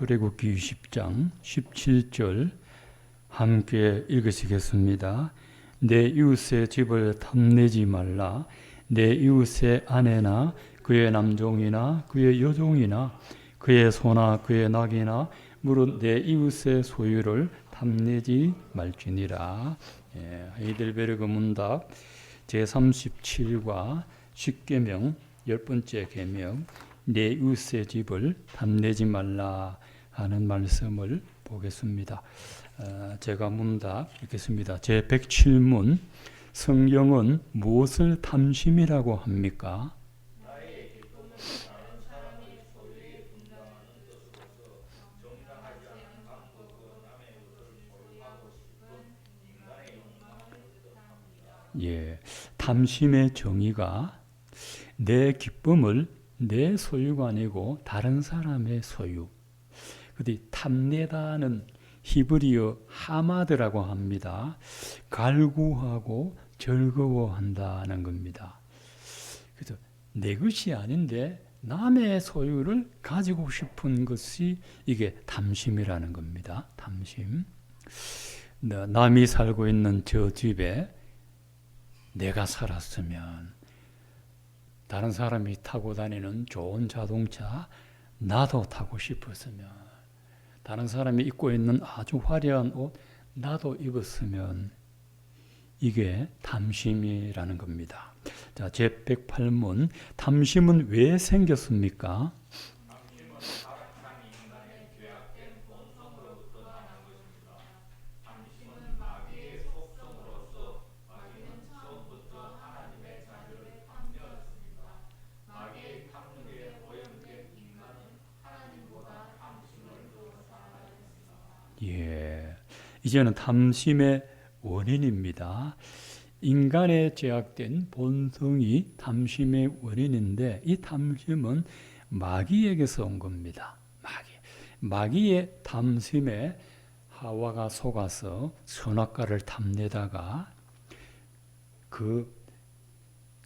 출애굽기 20장 17절 함께 읽으시겠습니다. 내 이웃의 집을 탐내지 말라. 내 이웃의 아내나 그의 남종이나 그의 여종이나 그의 소나 그의 낙이나 무릇 내 이웃의 소유를 탐내지 말지니라. 하이델베르그 문답 제37과 10계명 10번째 계명 내 이웃의 집을 탐내지 말라 하는 말씀을 보겠습니다. 제가 문답 읽겠습니다. 제107문 성경은 무엇을 탐심이라고 합니까? 탐심의 정의가 내 기쁨을 내 소유가 아니고 다른 사람의 소유. 근데 탐내다는 히브리어 하마드라고 합니다. 갈구하고 즐거워한다는 겁니다. 그래서 내 것이 아닌데 남의 소유를 가지고 싶은 것이 이게 탐심이라는 겁니다. 탐심. 남이 살고 있는 저 집에 내가 살았으면 다른 사람이 타고 다니는 좋은 자동차 나도 타고 싶었으면 다른 사람이 입고 있는 아주 화려한 옷 나도 입었으면 이게 탐심이라는 겁니다. 자, 제108문 탐심은 왜 생겼습니까? 이제는 탐심의 원인입니다. 인간의 제약된 본성이 탐심의 원인인데 이 탐심은 마귀에게서 온 겁니다. 마귀의 탐심에 하와가 속아서 선악과를 탐내다가 그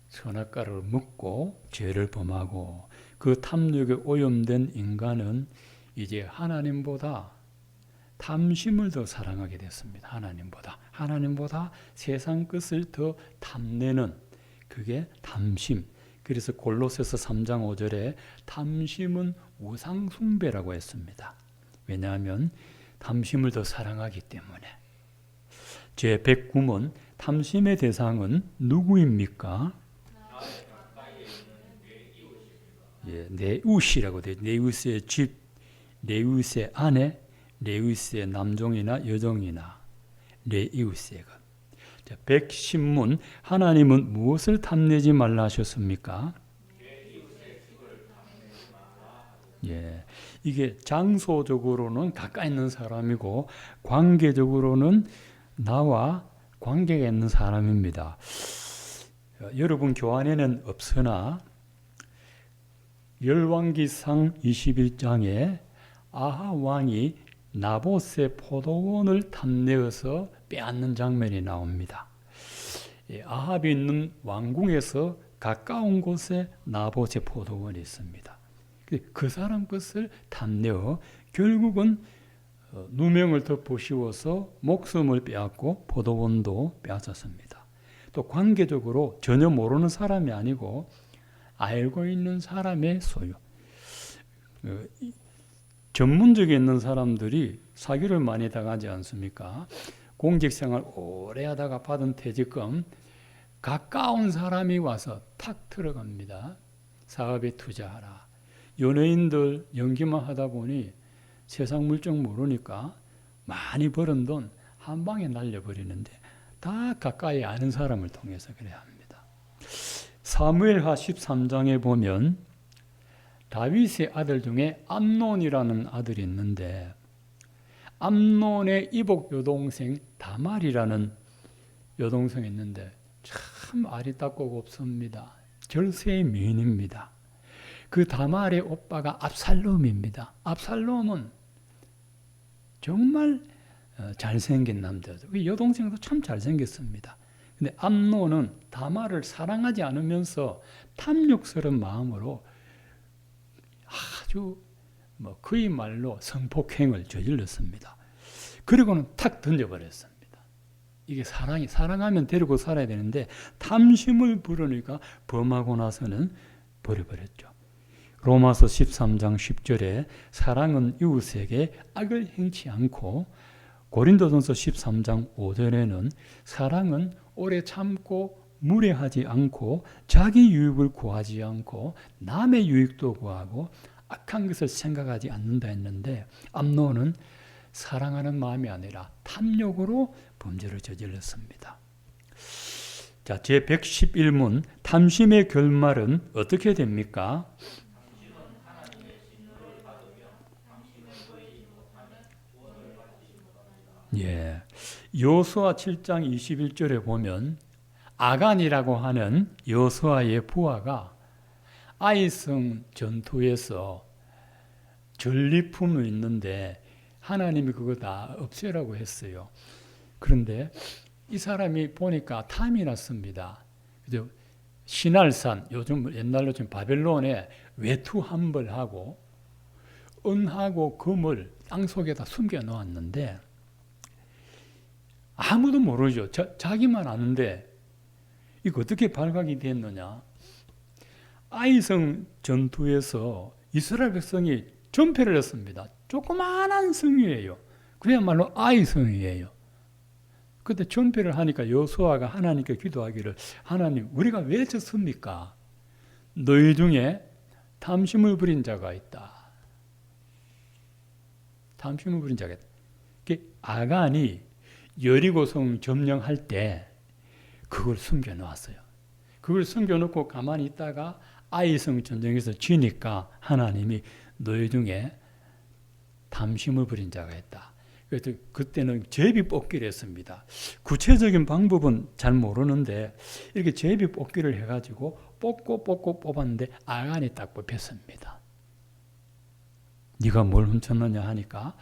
선악과를 먹고 죄를 범하고 그 탐욕에 오염된 인간은 이제 하나님보다 탐심을 더 사랑하게 됐습니다. 하나님보다 세상 것을 더 탐내는 그게 탐심. 그래서 골로새서 3장 5절에 탐심은 우상 숭배라고 했습니다. 왜냐하면 탐심을 더 사랑하기 때문에. 제109문 탐심의 대상은 누구입니까? 내 이웃이라고 돼요. 내 이웃의 집, 내 이웃의 아내, 내 이웃의 남종이나 여종이나 내 이웃의 것. 110문 하나님은 무엇을 탐내지 말라 하셨습니까? 이게 장소적으로는 가까이 있는 사람이고 관계적으로는 나와 관계가 있는 사람입니다. 여러분 교환에는 없으나 열왕기상 21장에 아하 왕이 나봇의 포도원을 탐내어서 빼앗는 장면이 나옵니다. 아합이 있는 왕궁에서 가까운 곳에 나봇의 포도원이 있습니다. 그 사람 것을 탐내어 결국은 누명을 덮으시워서 목숨을 빼앗고 포도원도 빼앗았습니다. 또 관계적으로 전혀 모르는 사람이 아니고 알고 있는 사람의 소유. 전문직에 있는 사람들이 사기를 많이 당하지 않습니까? 공직생활 오래 하다가 받은 퇴직금 가까운 사람이 와서 탁 들어갑니다. 사업에 투자하라. 연예인들 연기만 하다 보니 세상 물정 모르니까 많이 벌은 돈 한 방에 날려버리는데 다 가까이 아는 사람을 통해서 그래야 합니다. 사무엘하 13장에 보면 다윗의 아들 중에 암논이라는 아들이 있는데 암논의 이복 여동생 다말이라는 여동생이 있는데 참 아리따고 곱습니다. 절세의 미인입니다. 그 다말의 오빠가 압살롬입니다. 압살롬은 정말 잘생긴 남자죠. 그 여동생도 참 잘생겼습니다. 근데 암논은 다말을 사랑하지 않으면서 탐욕스러운 마음으로 아주 뭐 그의 말로 성폭행을 저질렀습니다. 그리고는 탁 던져버렸습니다. 이게 사랑하면 데리고 살아야 되는데 탐심을 부르니까 범하고 나서는 버려버렸죠. 로마서 13장 10절에 사랑은 이웃에게 악을 행치 않고, 고린도전서 13장 5절에는 사랑은 오래 참고 무례하지 않고 자기 유익을 구하지 않고 남의 유익도 구하고 악한 것을 생각하지 않는다 했는데, 암논은 사랑하는 마음이 아니라 탐욕으로 범죄를 저질렀습니다. 자, 제 111문 탐심의 결말은 어떻게 됩니까? 예, 여호수아 7장 21절에 보면 아간이라고 하는 여호수아의 부하가 아이성 전투에서 전리품이 있는데 하나님이 그거 다 없애라고 했어요. 그런데 이 사람이 보니까 탐이 났습니다. 그죠? 신할산, 요즘 옛날로 좀 바벨론에 외투 한 벌하고 은하고 금을 땅 속에다 숨겨 놓았는데 아무도 모르죠. 자기만 아는데 이거 어떻게 발각이 됐느냐? 아이성 전투에서 이스라엘 백성이 전패를 했습니다. 조그마한 성이에요. 그야말로 아이성이에요. 그때 전패를 하니까 여호수아가 하나님께 기도하기를, 하나님 우리가 왜 졌습니까? 너희 중에 탐심을 부린 자가 있다. 탐심을 부린 자가 있다. 아간이 여리고성 점령할 때 그걸 숨겨놓았어요. 그걸 숨겨놓고 가만히 있다가 아이성 전쟁에서 지니까 하나님이 너희 중에 탐심을 부린 자가 있다. 그래서 그때는 제비 뽑기를 했습니다. 구체적인 방법은 잘 모르는데 이렇게 제비 뽑기를 해가지고 뽑고 뽑았는데 아간이 딱 뽑혔습니다. 네가 뭘 훔쳤느냐 하니까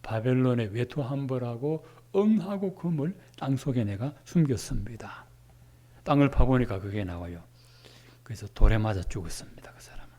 바벨론의 외투 한 벌하고 은하고 금을 땅 속에 내가 숨겼습니다. 땅을 파보니까 그게 나와요. 그래서 돌에 맞아 죽었습니다. 그 사람은.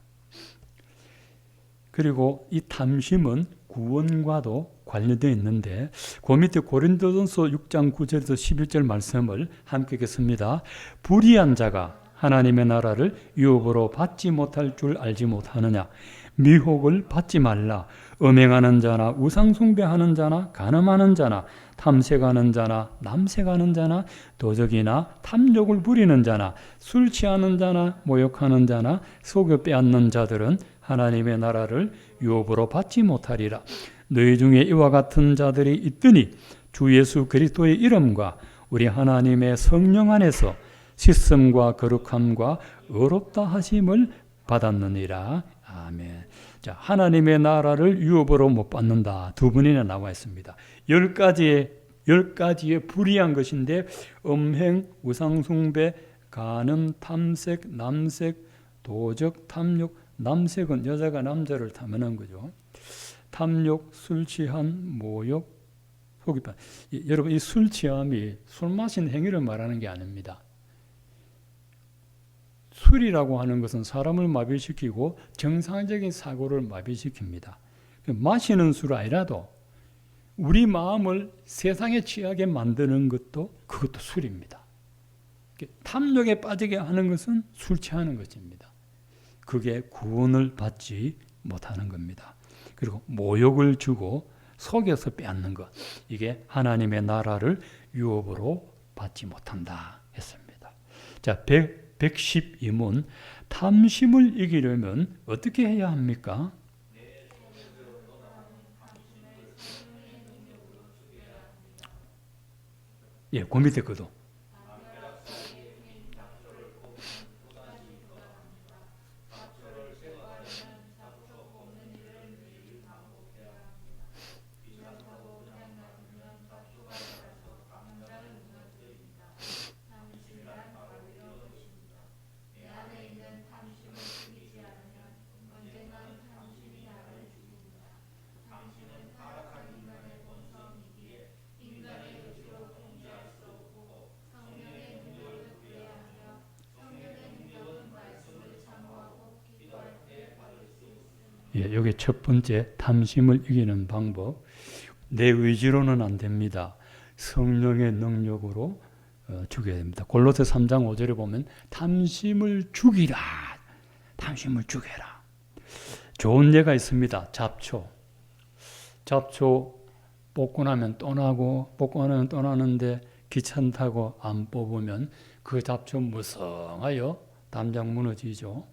그리고 이 탐심은 구원과도 관련되어 있는데 그 밑에 고린도전서 6장 9절에서 11절 말씀을 함께 읽겠습니다. 불의한 자가 하나님의 나라를 유업으로 받지 못할 줄 알지 못하느냐. 미혹을 받지 말라. 음행하는 자나 우상숭배하는 자나 간음하는 자나 탐색하는 자나 남색하는 자나 도적이나 탐욕을 부리는 자나 술 취하는 자나 모욕하는 자나 속여 빼앗는 자들은 하나님의 나라를 유업으로 받지 못하리라. 너희 중에 이와 같은 자들이 있더니 주 예수 그리스도의 이름과 우리 하나님의 성령 안에서 씻음과 거룩함과 의롭다 하심을 받았느니라. 아멘. 자, 하나님의 나라를 유업으로 못 받는다. 두 번이나 나와 있습니다. 10가지의 불의한 것인데 음행, 우상숭배, 간음, 탐색, 남색, 도적, 탐욕. 남색은 여자가 남자를 탐하는 거죠. 탐욕, 술 취한, 모욕, 속이판. 여러분, 이 술 취함이 술 마신 행위를 말하는 게 아닙니다. 술이라고 하는 것은 사람을 마비시키고 정상적인 사고를 마비시킵니다. 마시는 술 아니라도 우리 마음을 세상에 취하게 만드는 것도 그것도 술입니다. 탐욕에 빠지게 하는 것은 술 취하는 것입니다. 그게 구원을 받지 못하는 겁니다. 그리고 모욕을 주고 속여서 빼앗는 것, 이게 하나님의 나라를 유업으로 받지 못한다 했습니다. 자, 112문 탐심을 이기려면 어떻게 해야 합니까? 예, 그 밑에 거도. 이게 첫 번째 탐심을 이기는 방법. 내 의지로는 안 됩니다. 성령의 능력으로 죽여야 됩니다. 골로새 3장 5절에 보면 탐심을 죽이라. 탐심을 죽여라. 좋은 예가 있습니다. 잡초 뽑고 나면 떠나고 뽑고 나면 떠나는데 귀찮다고 안 뽑으면 그 잡초 무성하여 담장 무너지죠.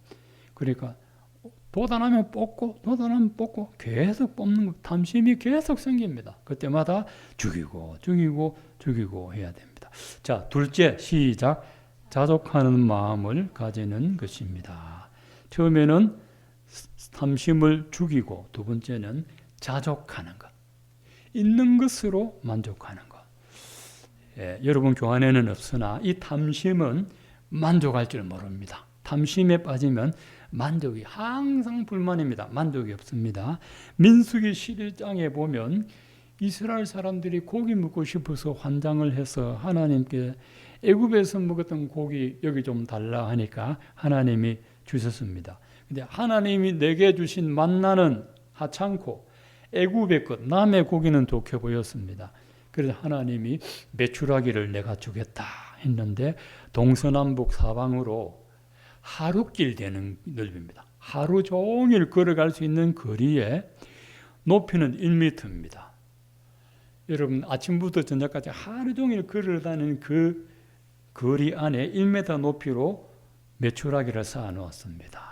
그러니까 돋아나면 뽑고 계속 뽑는 거, 탐심이 계속 생깁니다. 그때마다 죽이고 해야 됩니다. 자, 둘째 시작. 자족하는 마음을 가지는 것입니다. 처음에는 탐심을 죽이고 두 번째는 자족하는 것. 있는 것으로 만족하는 것. 여러분 교환에는 없으나 이 탐심은 만족할 줄 모릅니다. 탐심에 빠지면 만족이 항상 불만입니다. 만족이 없습니다. 민수기 11장에 보면 이스라엘 사람들이 고기 먹고 싶어서 환장을 해서 하나님께 애굽에서 먹었던 고기 여기 좀 달라 하니까 하나님이 주셨습니다. 근데 하나님이 내게 주신 만나는 하찮고 애굽의 것, 남의 고기는 좋게 보였습니다. 그래서 하나님이 메추라기를 내가 주겠다 했는데 동서남북 사방으로 하루길 되는 넓이입니다. 하루 종일 걸어갈 수 있는 거리에 높이는 1m입니다. 여러분 아침부터 저녁까지 하루 종일 걸어다니는 그 거리 안에 1m 높이로 메추라기를 쌓아 놓았습니다.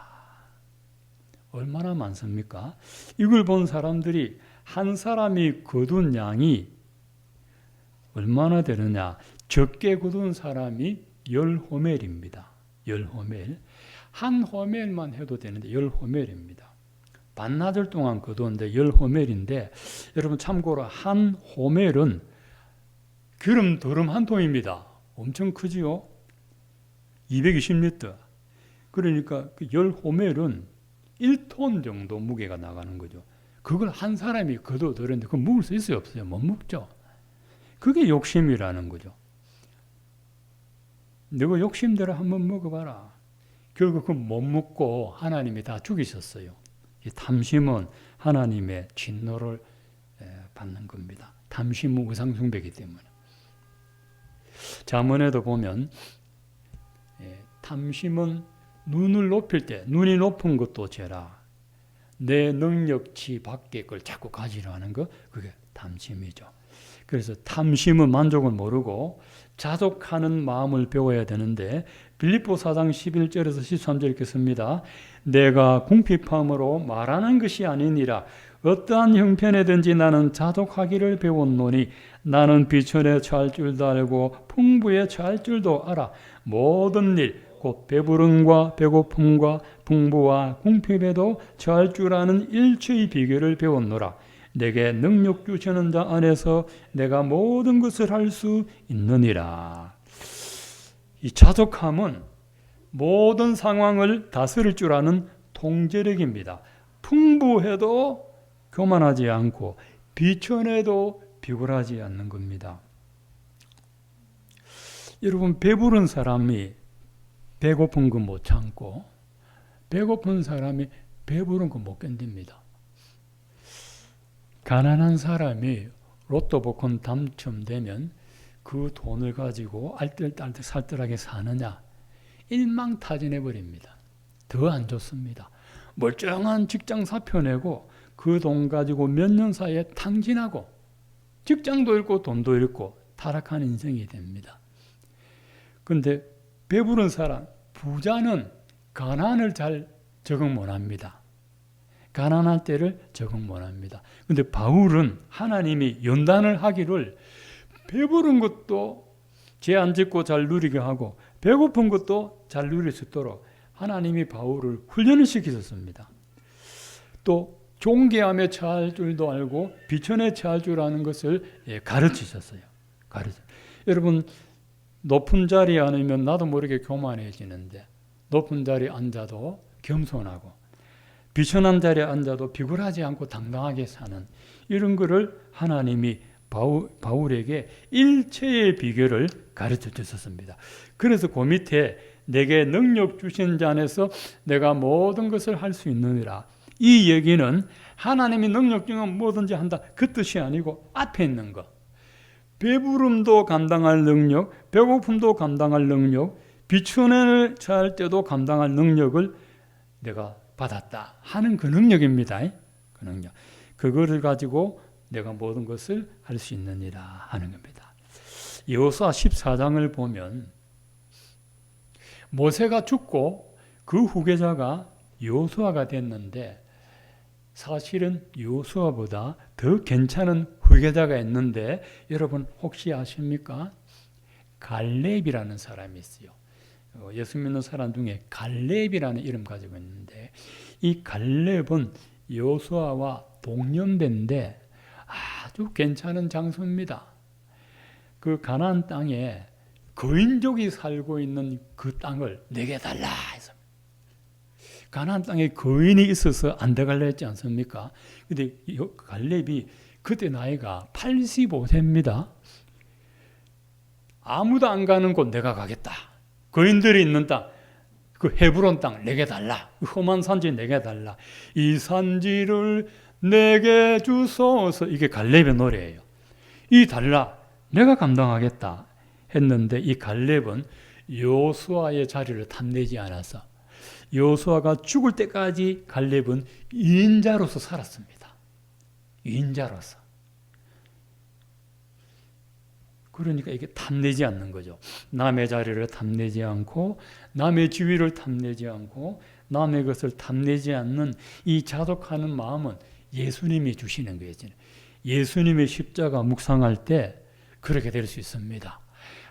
얼마나 많습니까? 이걸 본 사람들이 한 사람이 거둔 양이 얼마나 되느냐? 적게 거둔 사람이 10호멜입니다. 10호멜. 한 호멜만 해도 되는데 10호멜입니다. 반나절 동안 거두는데 10호멜인데 여러분 참고로 한 호멜은 기름 한 통입니다. 엄청 크지요? 220리터. 그러니까 그 10호멜은 1톤 정도 무게가 나가는 거죠. 그걸 한 사람이 거둬들었는데 그거 먹을 수 있어요? 없어요? 못 먹죠. 그게 욕심이라는 거죠. 너가 욕심대로 한번 먹어봐라. 결국 그거 못 먹고 하나님이 다 죽이셨어요. 이 탐심은 하나님의 진노를 받는 겁니다. 탐심은 우상숭배이기 때문에. 잠언에도 보면 탐심은 눈을 높일 때 눈이 높은 것도 죄라. 내 능력치 밖의 걸 자꾸 가지려 하는 거 그게 탐심이죠. 그래서 탐심은 만족을 모르고 자족하는 마음을 배워야 되는데 빌립보 4장 11절에서 13절 읽겠습니다. 내가 궁핍함으로 말하는 것이 아니니라. 어떠한 형편에든지 나는 자족하기를 배웠노니 나는 비천에 처할 줄도 알고 풍부에 처할 줄도 알아. 모든 일 곧 배부름과 배고픔과 풍부와 궁핍에도 처할 줄 아는 일체의 비결을 배웠노라. 내게 능력 주시는 자 안에서 내가 모든 것을 할 수 있느니라. 이 자족함은 모든 상황을 다스릴 줄 아는 통제력입니다. 풍부해도 교만하지 않고 비천해도 비굴하지 않는 겁니다. 여러분 배부른 사람이 배고픈 거 못 참고 배고픈 사람이 배부른 거 못 견딥니다. 가난한 사람이 로또 복권 당첨되면 그 돈을 가지고 알뜰살뜰하게 사느냐? 일망타진해버립니다. 더 안 좋습니다. 멀쩡한 직장 사표 내고 그 돈 가지고 몇 년 사이에 탕진하고 직장도 잃고 돈도 잃고 타락한 인생이 됩니다. 그런데 배부른 사람, 부자는 가난을 잘 적응 못합니다. 가난할 때를 적응 못합니다. 그런데 바울은 하나님이 연단을 하기를 배부른 것도 죄 안 짓고 잘 누리게 하고 배고픈 것도 잘 누릴 수 있도록 하나님이 바울을 훈련을 시키셨습니다. 또 존귀함에 처할 줄도 알고 비천에 처할 줄 아는 것을 가르치셨어요. 여러분 높은 자리에 앉으면 나도 모르게 교만해지는데 높은 자리에 앉아도 겸손하고 비천한 자리에 앉아도 비굴하지 않고 당당하게 사는 이런 거를 하나님이 바울에게 일체의 비결을 가르쳐 주셨습니다. 그래서 그 밑에 내게 능력 주신 자 안에서 내가 모든 것을 할 수 있느니라. 이 얘기는 하나님이 능력 중에 뭐든지 한다 그 뜻이 아니고 앞에 있는 거. 배부름도 감당할 능력, 배고픔도 감당할 능력, 비천을 처할 때도 감당할 능력을 내가 받았다 하는 그 능력입니다. 그 능력. 그거를 가지고 내가 모든 것을 할 수 있느니라 하는 겁니다. 여호수아 14장을 보면 모세가 죽고 그 후계자가 여호수아가 됐는데 사실은 여호수아보다 더 괜찮은 후계자가 있는데 여러분 혹시 아십니까? 갈렙이라는 사람이 있어요. 예수 믿는 사람 중에 갈렙이라는 이름 가지고 있는데 이 갈렙은 여호수아와 동년배인데 아주 괜찮은 장수입니다. 그 가나안 땅에 거인족이 살고 있는 그 땅을 내게 달라 해서 가나안 땅에 거인이 있어서 안 들어갈려 했지 않습니까? 근데 갈렙이 그때 나이가 85세입니다. 아무도 안 가는 곳 내가 가겠다. 거인들이 있는 땅, 그 헤브론 땅 내게 달라. 험한 산지 내게 달라. 이 산지를 내게 주소서. 이게 갈렙의 노래예요. 이 달라. 내가 감당하겠다 했는데 이 갈렙은 여호수아의 자리를 탐내지 않아서 여호수아가 죽을 때까지 갈렙은 인자로서 살았습니다. 인자로서. 그러니까 이게 탐내지 않는 거죠. 남의 자리를 탐내지 않고 남의 지위를 탐내지 않고 남의 것을 탐내지 않는 이 자족하는 마음은 예수님이 주시는 거예요. 예수님의 십자가 묵상할 때 그렇게 될 수 있습니다.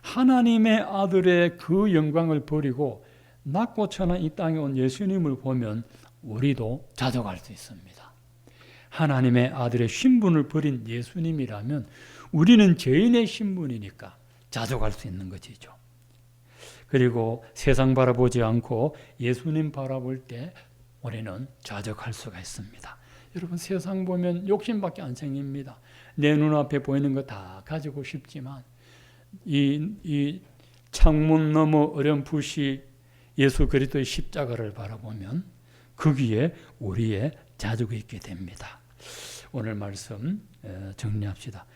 하나님의 아들의 그 영광을 버리고 낮고 천한 이 땅에 온 예수님을 보면 우리도 자족할 수 있습니다. 하나님의 아들의 신분을 버린 예수님이라면 우리는 죄인의 신분이니까 자족할 수 있는 것이죠. 그리고 세상 바라보지 않고 예수님 바라볼 때 우리는 자족할 수가 있습니다. 여러분 세상 보면 욕심밖에 안 생깁니다. 내 눈앞에 보이는 거 다 가지고 싶지만 이 창문 너머 어렴풋이 예수 그리스도의 십자가를 바라보면 거기에 우리의 자족이 있게 됩니다. 오늘 말씀 정리합시다.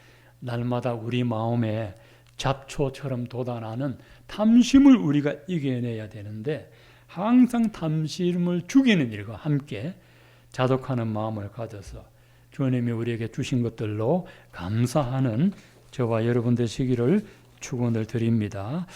날마다 우리 마음에 잡초처럼 돋아나는 탐심을 우리가 이겨내야 되는데 항상 탐심을 죽이는 일과 함께 자족하는 마음을 가져서 주님이 우리에게 주신 것들로 감사하는 저와 여러분 되시기를 축원을 드립니다.